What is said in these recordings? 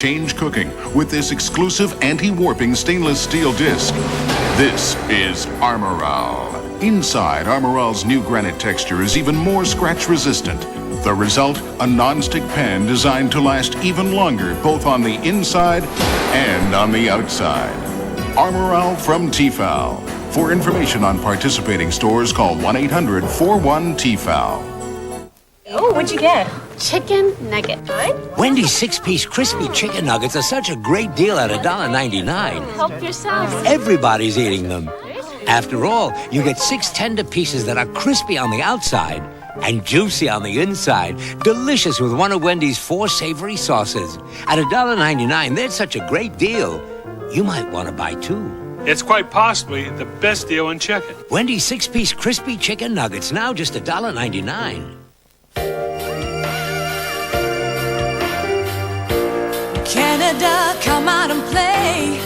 Change cooking with this exclusive anti-warping stainless steel disc. This is Armoral. Inside, Armoral's new granite texture is even more scratch resistant. The result, a non-stick pan designed to last even longer both on the inside and on the outside. Armoral from T-Fal. For information on participating stores, call 1-800-41-T-Fal. Oh, what'd you get? Chicken nugget. Wendy's 6-piece crispy chicken nuggets are such a great deal at $1.99. Help yourself. Everybody's eating them. After all, you get 6 tender pieces that are crispy on the outside and juicy on the inside. Delicious with one of Wendy's 4 savory sauces. At $1.99, they're such a great deal. You might want to buy 2. It's quite possibly the best deal in chicken. Wendy's 6-piece crispy chicken nuggets, now just $1.99. Canada, come out and play.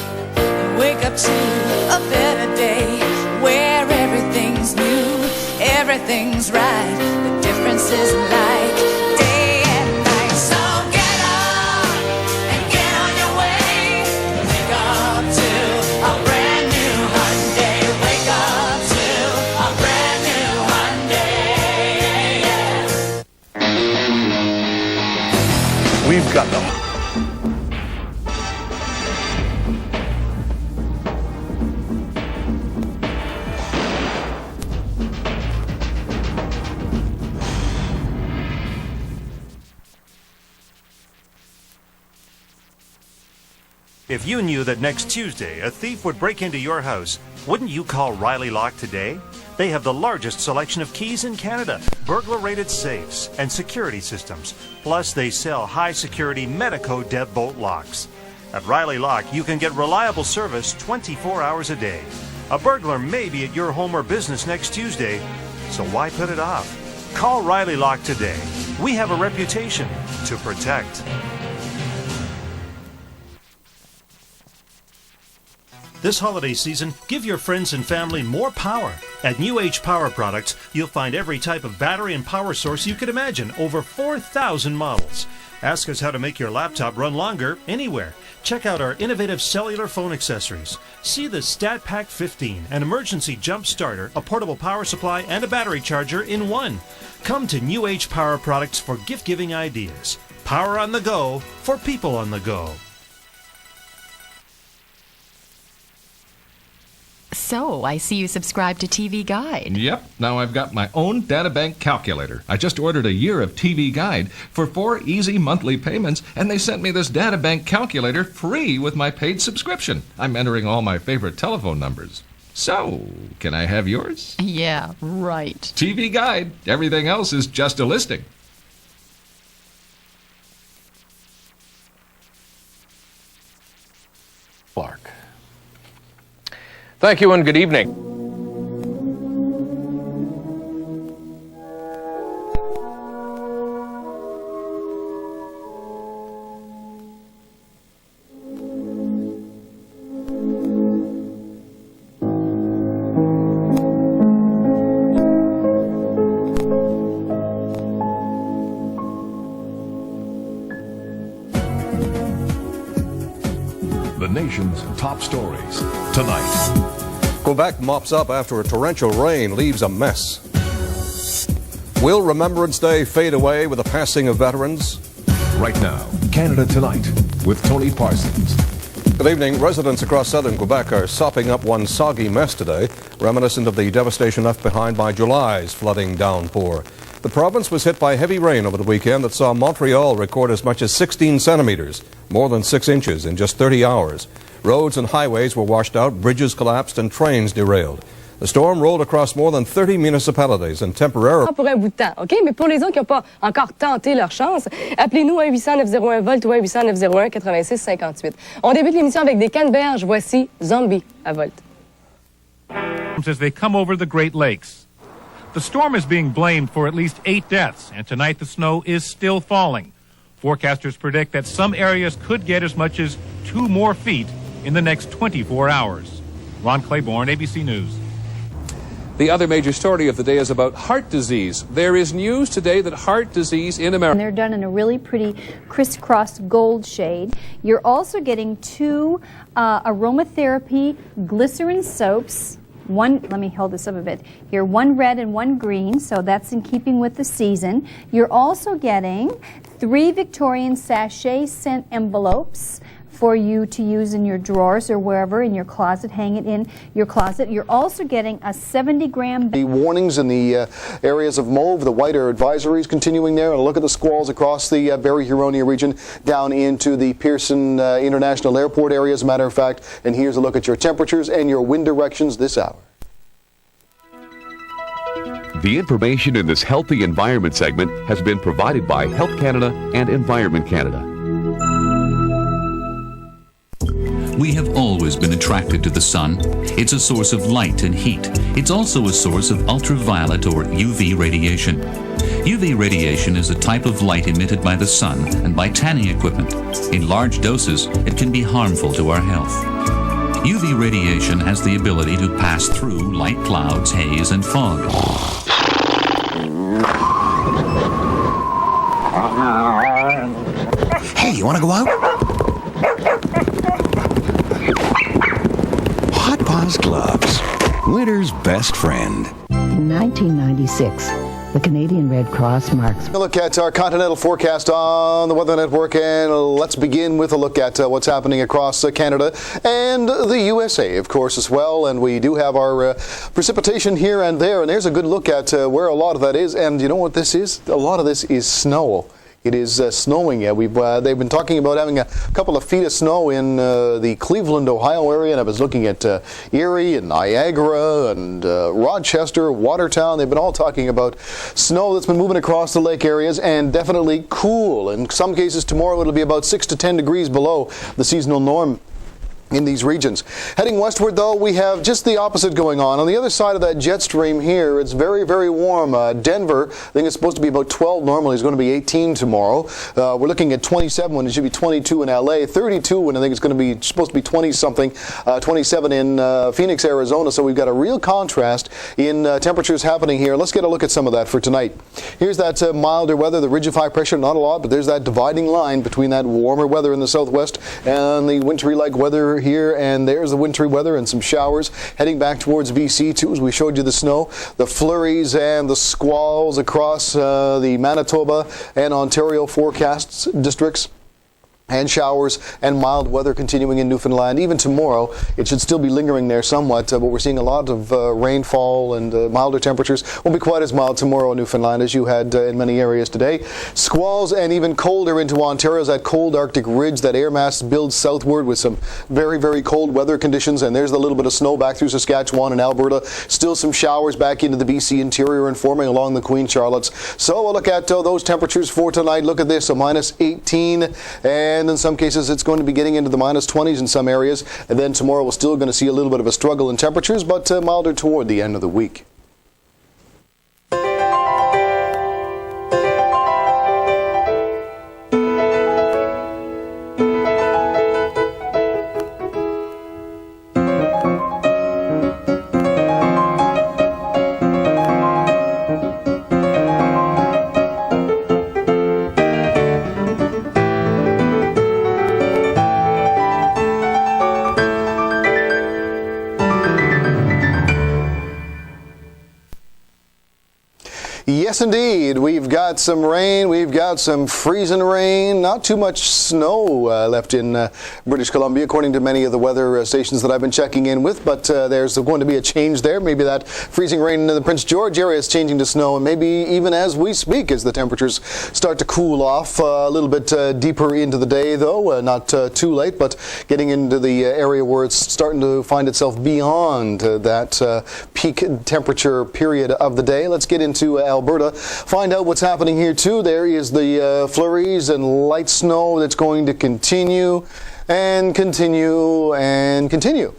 Wake up to a better day where everything's new, everything's right. The difference is like day and night. So get up and get on your way. Wake up to a brand new Hyundai. Wake up to a brand new Hyundai. We've got them. If you knew that next Tuesday a thief would break into your house, wouldn't you call Riley Lock today? They have the largest selection of keys in Canada, burglar-rated safes, and security systems. Plus, they sell high-security Medico deadbolt locks. At Riley Lock, you can get reliable service 24 hours a day. A burglar may be at your home or business next Tuesday, so why put it off? Call Riley Lock today. We have a reputation to protect. This holiday season, give your friends and family more power. At New Age Power Products, you'll find every type of battery and power source you could imagine, over 4,000 models. Ask us how to make your laptop run longer anywhere. Check out our innovative cellular phone accessories. See the Stat Pack 15, an emergency jump starter, a portable power supply, and a battery charger in one. Come to New Age Power Products for gift-giving ideas. Power on the go for people on the go. So, I see you subscribe to TV Guide. Yep, now I've got my own databank calculator. I just ordered a year of TV Guide for 4 easy monthly payments, and they sent me this databank calculator free with my paid subscription. I'm entering all my favorite telephone numbers. So, can I have yours? Yeah, right. TV Guide. Everything else is just a listing. Clark. Thank you and good evening. The nation's top stories tonight. Quebec mops up after a torrential rain leaves a mess. Will Remembrance Day fade away with the passing of veterans? Right now, Canada Tonight with Tony Parsons. Good evening. Residents across southern Quebec are sopping up one soggy mess today, reminiscent of the devastation left behind by July's flooding downpour. The province was hit by heavy rain over the weekend that saw Montreal record as much as 16 centimeters, more than 6 inches in just 30 hours. Roads and highways were washed out, bridges collapsed, and trains derailed. The storm rolled across more than 30 municipalities and temporarily... Pour un bout de temps, OK? Mais pour les gens qui n'ont pas encore tenté leur chance, appelez-nous à 1-800-901-VOLT ou à 800-901-8658. On débute l'émission avec des canneberges. Voici Zombie à Volt. As they come over the Great Lakes. The storm is being blamed for at least 8 deaths, and tonight the snow is still falling. Forecasters predict that some areas could get as much as 2 more feet in the next 24 hours. Ron Claiborne, ABC News. The other major story of the day is about heart disease. There is news today that heart disease in America... And they're done in a really pretty crisscross gold shade. You're also getting 2 aromatherapy glycerin soaps. Let me hold this up a bit. Here, 1 red and 1 green, so that's in keeping with the season. You're also getting 3 Victorian sachet scent envelopes for you to use in your drawers or wherever in your closet, hang it in your closet. You're also getting a 70-gram... The warnings in the areas of Mauve, the white are advisories continuing there. And a look at the squalls across the Barrie-Huronia region down into the Pearson International Airport area, as a matter of fact. And here's a look at your temperatures and your wind directions this hour. The information in this Healthy Environment segment has been provided by Health Canada and Environment Canada. We have always been attracted to the sun. It's a source of light and heat. It's also a source of ultraviolet or UV radiation. UV radiation is a type of light emitted by the sun and by tanning equipment. In large doses, it can be harmful to our health. UV radiation has the ability to pass through light clouds, haze, and fog. Hey, you want to go out? Hot Paws Gloves, winter's best friend. In 1996, the Canadian Red Cross marks... A look at our Continental forecast on the Weather Network, and let's begin with a look at what's happening across Canada and the USA, of course, as well. And we do have our precipitation here and there, and there's a good look at where a lot of that is. And you know what this is? A lot of this is snow. It is snowing. They've been talking about having a couple of feet of snow in the Cleveland, Ohio area, and I was looking at Erie and Niagara and Rochester, Watertown. They've been all talking about snow that's been moving across the lake areas, and definitely cool. In some cases tomorrow it'll be about 6 to 10 degrees below the seasonal norm in these regions. Heading westward, though, we have just the opposite going on. On the other side of that jet stream here, it's very, very warm. Denver, I think it's supposed to be about 12 normally. It's going to be 18 tomorrow. We're looking at 27 when it should be 22 in LA, 32 when I think it's going to be supposed to be 20-something, 27 in Phoenix, Arizona. So we've got a real contrast in temperatures happening here. Let's get a look at some of that for tonight. Here's that milder weather, the ridge of high pressure, not a lot, but there's that dividing line between that warmer weather in the southwest and the wintry-like weather here, and there's the wintry weather and some showers heading back towards BC too, as we showed you the snow, the flurries and the squalls across the Manitoba and Ontario forecasts districts. And showers and mild weather continuing in Newfoundland. Even tomorrow, it should still be lingering there somewhat, but we're seeing a lot of rainfall and milder temperatures. Won't be quite as mild tomorrow in Newfoundland as you had in many areas today. Squalls and even colder into Ontario's that cold Arctic ridge. That air mass builds southward with some very, very cold weather conditions, and there's a little bit of snow back through Saskatchewan and Alberta. Still some showers back into the BC interior and forming along the Queen Charlottes. So we'll look at those temperatures for tonight. Look at this, a minus 18, and in some cases it's going to be getting into the minus 20s in some areas. And then tomorrow we're still going to see a little bit of a struggle in temperatures, but milder toward the end of the week. Yes, indeed. We've got some rain. We've got some freezing rain. Not too much snow left in British Columbia, according to many of the weather stations that I've been checking in with. But there's going to be a change there. Maybe that freezing rain in the Prince George area is changing to snow, and maybe even as we speak, as the temperatures start to cool off a little bit deeper into the day, though. Not too late, but getting into the area where it's starting to find itself beyond that peak temperature period of the day. Let's get into Alberta. Find out what's happening here too. There is the flurries and light snow that's going to continue and continue and continue.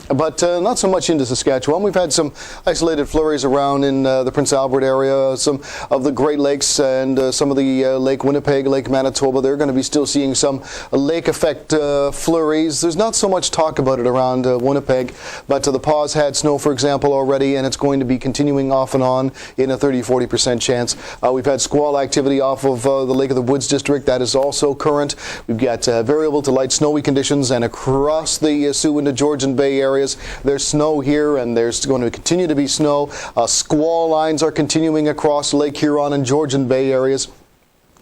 but not so much into Saskatchewan. We've had some isolated flurries around in the Prince Albert area, some of the Great Lakes and some of the Lake Winnipeg, Lake Manitoba. They're going to be still seeing some lake effect flurries. There's not so much talk about it around Winnipeg, but the Paws had snow, for example, already, and it's going to be continuing off and on in a 30-40% chance. We've had squall activity off of the Lake of the Woods district. That is also current. We've got variable to light snowy conditions, and across the Soo into Georgian Bay areas, there's snow here, and there's going to continue to be snow. Squall lines are continuing across Lake Huron and Georgian Bay areas.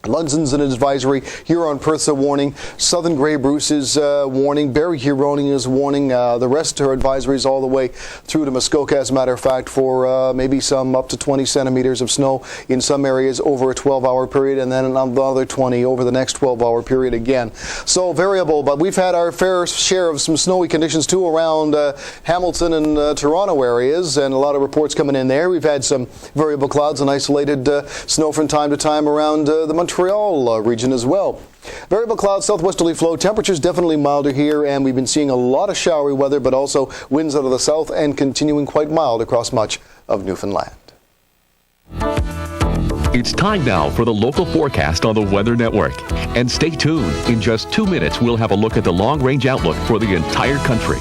Lunson's an advisory. Huron Perth's a warning. Southern Grey Bruce is warning. Barrie Huroning is warning. The rest are advisories all the way through to Muskoka, as a matter of fact, for maybe some up to 20 centimeters of snow in some areas over a 12-hour period, and then another 20 over the next 12-hour period again. So variable, but we've had our fair share of some snowy conditions too around Hamilton and Toronto areas, and a lot of reports coming in there. We've had some variable clouds and isolated snow from time to time around the Montreal region as well. Variable clouds, southwesterly flow. Temperatures definitely milder here, and we've been seeing a lot of showery weather, but also winds out of the south and continuing quite mild across much of Newfoundland. It's time now for the local forecast on the Weather Network. And stay tuned. In just 2 minutes, we'll have a look at the long-range outlook for the entire country.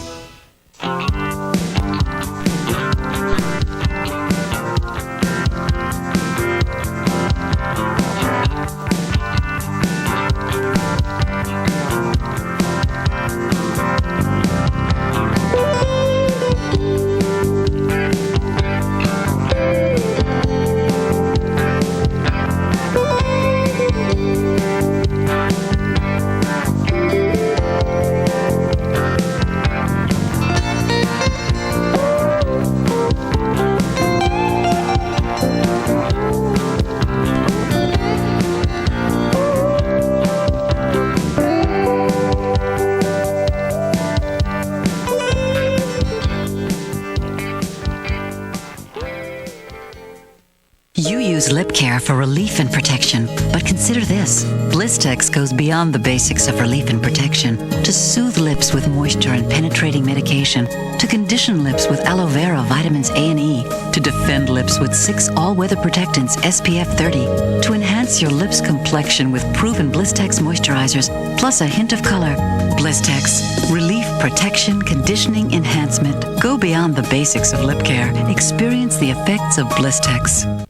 You use lip care for relief and protection, but consider this. Blistex goes beyond the basics of relief and protection to soothe lips with moisture and penetrating medication, to condition lips with aloe vera, vitamins A and E, to defend lips with 6 all-weather protectants SPF 30, to enhance your lips' complexion with proven Blistex moisturizers, plus a hint of color. Blistex. Relief, protection, conditioning, enhancement. Go beyond the basics of lip care. Experience the effects of Blistex.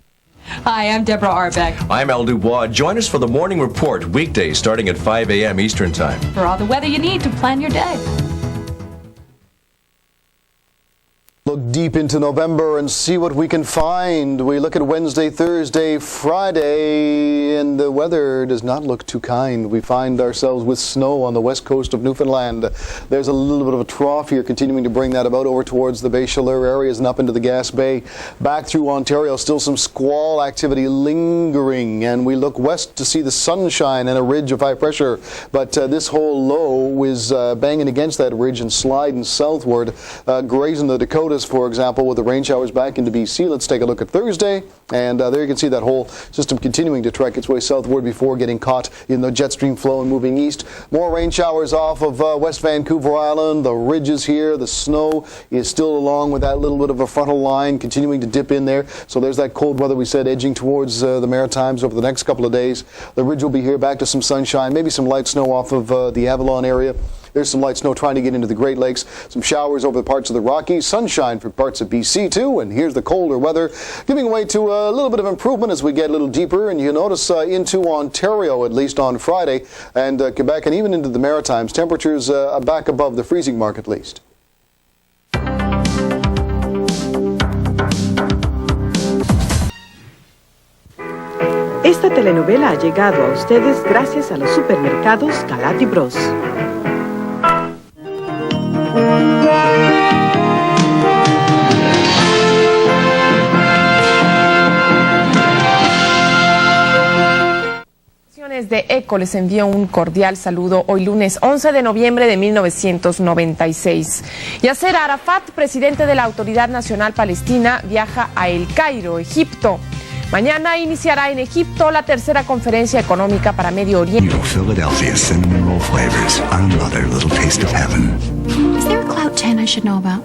Hi, I'm Deborah Arbeck. I'm Al Dubois. Join us for the Morning Report, weekdays starting at 5 a.m. Eastern Time. For all the weather you need to plan your day. Look deep into November and see what we can find. We look at Wednesday, Thursday, Friday, and the weather does not look too kind. We find ourselves with snow on the west coast of Newfoundland. There's a little bit of a trough here, continuing to bring that about over towards the Bay Chaleur areas and up into the Gas Bay. Back through Ontario, still some squall activity lingering, and we look west to see the sunshine and a ridge of high pressure. But this whole low is banging against that ridge and sliding southward, grazing the Dakotas, for example, with the rain showers back into BC. Let's take a look at Thursday, and there you can see that whole system continuing to trek its way southward before getting caught in the jet stream flow and moving east. More rain showers off of West Vancouver Island. The ridges here, the snow is still along with that little bit of a frontal line continuing to dip in there. So there's that cold weather we said edging towards the Maritimes over the next couple of days. The ridge will be here, back to some sunshine, maybe some light snow off of the Avalon area. There's some light snow trying to get into the Great Lakes. Some showers over the parts of the Rockies. Sunshine for parts of BC too. And here's the colder weather giving way to a little bit of improvement as we get a little deeper. And you notice into Ontario, at least on Friday, and Quebec and even into the Maritimes, temperatures back above the freezing mark at least. Esta telenovela ha llegado a ustedes gracias a los supermercados Calati Bros. De ECO les envío un cordial saludo hoy lunes 11 de noviembre de 1996. Yasser Arafat, presidente de la Autoridad Nacional Palestina, viaja a El Cairo, Egipto. Mañana iniciará en Egipto la tercera conferencia económica para Medio Oriente. Philadelphia cinnamon roll flavors, another little taste of heaven. Is there a cloud Top 10 I should know about.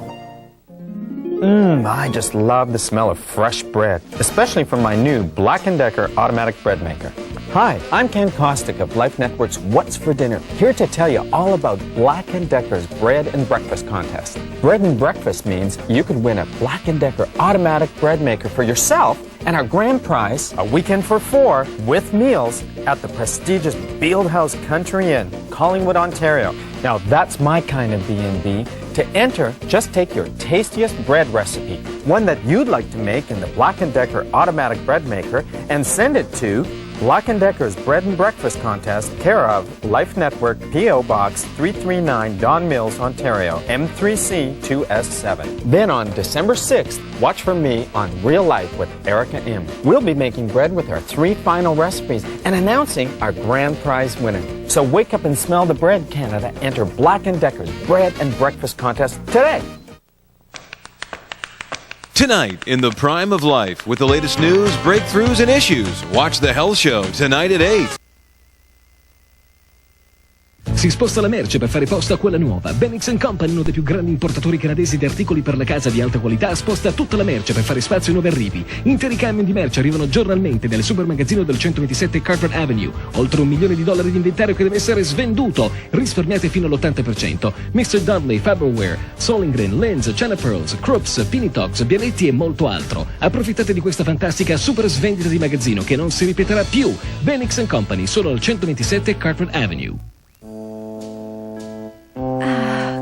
I just love the smell of fresh bread, especially from my new Black & Decker automatic bread maker. Hi, I'm Ken Kostick of Life Network's What's for Dinner, here to tell you all about Black & Decker's Bread and Breakfast contest. Bread and Breakfast means you could win a Black & Decker automatic bread maker for yourself and our grand prize, a weekend for 4 with meals at the prestigious Beald House Country Inn, Collingwood, Ontario. Now that's my kind of B&B. To enter, just take your tastiest bread recipe, one that you'd like to make in the Black & Decker automatic bread maker, and send it to Black & Decker's Bread and Breakfast Contest, care of Life Network, P.O. Box 339, Don Mills, Ontario, M3C 2S7. Then on December 6th, watch for me on Real Life with Erica M. We'll be making bread with our 3 final recipes and announcing our grand prize winner. So wake up and smell the bread, Canada. Enter Black & Decker's Bread and Breakfast Contest today. Tonight, in the prime of life, with the latest news, breakthroughs, and issues. Watch The Health Show tonight at 8. Si sposta la merce per fare posto a quella nuova. Benix & Company, uno dei più grandi importatori canadesi di articoli per la casa di alta qualità, sposta tutta la merce per fare spazio ai nuovi arrivi. Interi camion di merce arrivano giornalmente nel supermagazzino del 127 Cartwright Avenue. Oltre $1 milione di inventario che deve essere svenduto. Risparmiate fino all'80%. Mr. Dudley, Faberware, Solingren, Lenz, China Pearls, Krups, Pinitox, Bialetti e molto altro. Approfittate di questa fantastica super svendita di magazzino che non si ripeterà più. Benix & Company, solo al 127 Cartwright Avenue.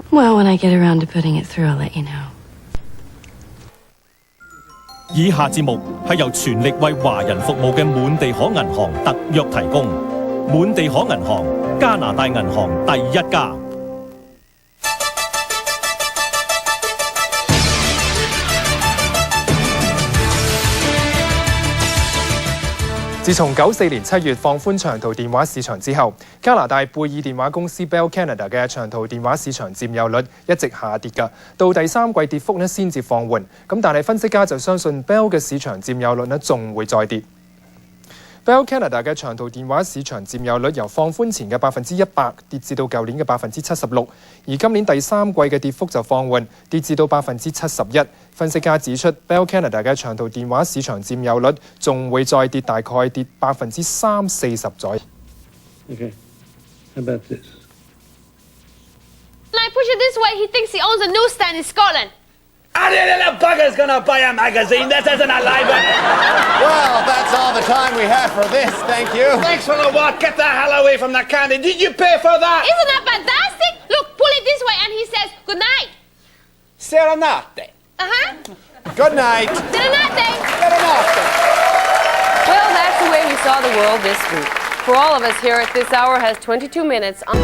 Well, when I get around to putting it through, I'll let you know. 以下節目係由全力為華人服務嘅滿地可銀行特約提供。滿地可銀行，加拿大銀行第一家。自從94年7月放寬長途電話市場之後，加拿大貝爾電話公司 Bell Canada 嘅長途電話市場佔有率一直下跌㗎，到第三季跌幅先至放緩。咁但係分析家就相信 Bell 嘅市場佔有率仲會再跌。Bell Canada 嘅長途電話市場佔有率由放寬前嘅100%跌至到舊年嘅76%，而今年第三季嘅跌幅就放緩，跌至到71%。分析家指出 ，Bell Canada 嘅長途電話市場佔有率仲會再跌，大概跌30-40%左右。Okay, how about this? When I push it this way, he thinks he owns a newsstand in Scotland. And the little bugger's gonna buy a magazine. This isn't a library. Well, that's all the time we have for this. Thank you. Thanks for the what? Get the hell away from the candy. Did you pay for that? Isn't that fantastic? Look, pull it this way and he says, good night. Serenate. Good night. Serenate. Serenate. Well, that's the way we saw the world this week. For all of us here at this hour has 22 minutes on...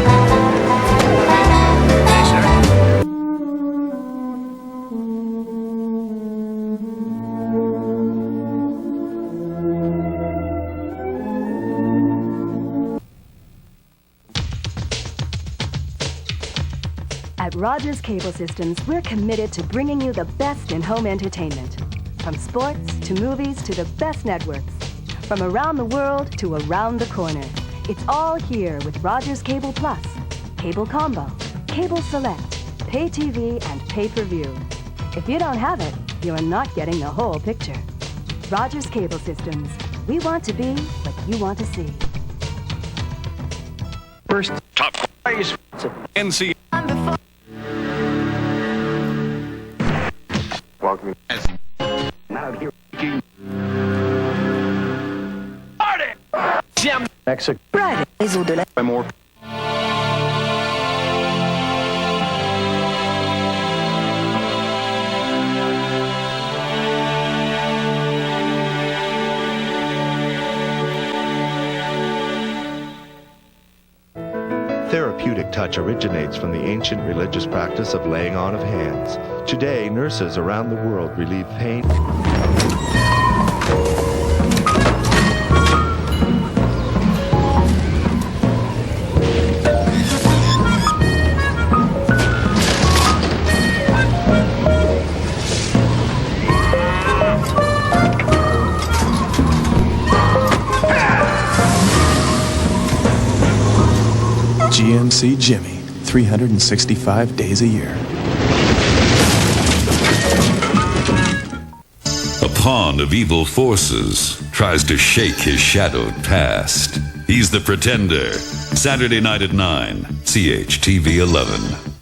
At Rogers Cable Systems, we're committed to bringing you the best in home entertainment. From sports to movies to the best networks. From around the world to around the corner. It's all here with Rogers Cable Plus, Cable Combo, Cable Select, Pay TV, and Pay-Per-View. If you don't have it, you're not getting the whole picture. Rogers Cable Systems. We want to be what you want to see. First, top prize, NC. Welcome. Now here. Party! Jam. Mexico. Friday. Réseau de la... More. Therapeutic touch originates from the ancient religious practice of laying on of hands. Today, nurses around the world relieve pain. GMC Jimmy, 365 days a year. pawn of evil forces, tries to shake his shadowed past. He's the Pretender. Saturday night at 9, CHTV 11.